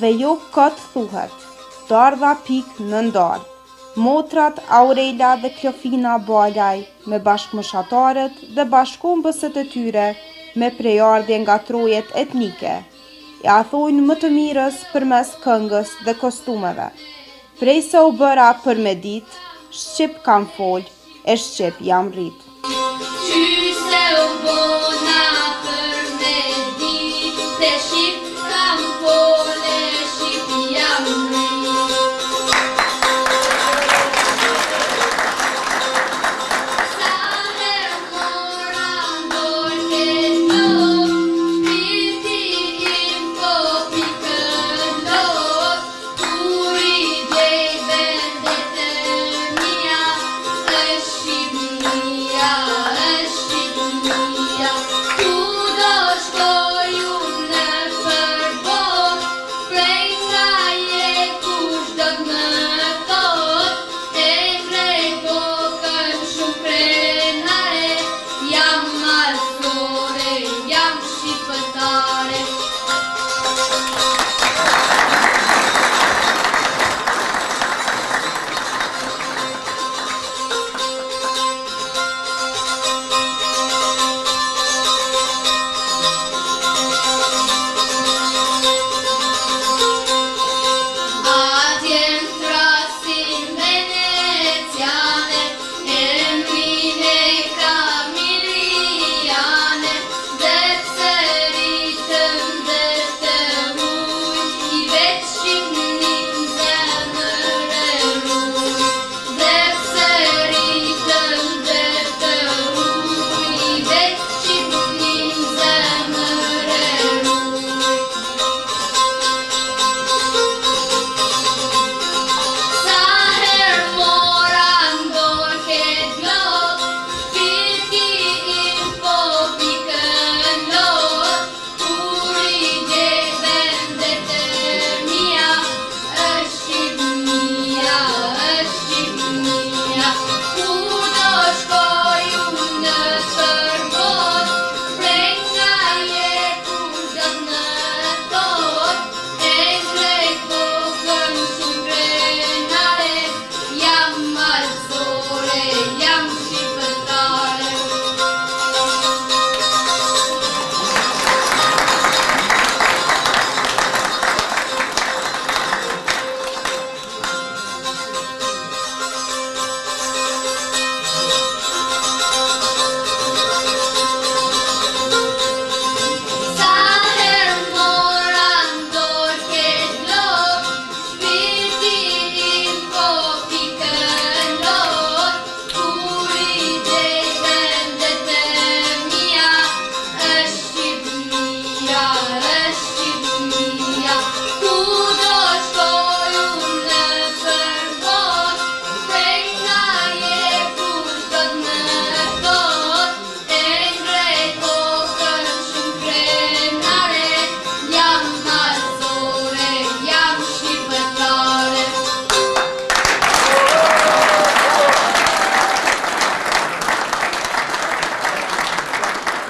dhe jo këtë thuhet, dardha pik në ndardh. Motrat Aurela dhe Klofina Balaj me bashkëmoshatarët dhe bashkombësët e tyre me prejardhje nga trojet etnike. Ja thojnë më të mirës përmes këngës dhe kostumeve. Prej se u bëra për me dit, Shqip kam fol, e Shqip jam rrit.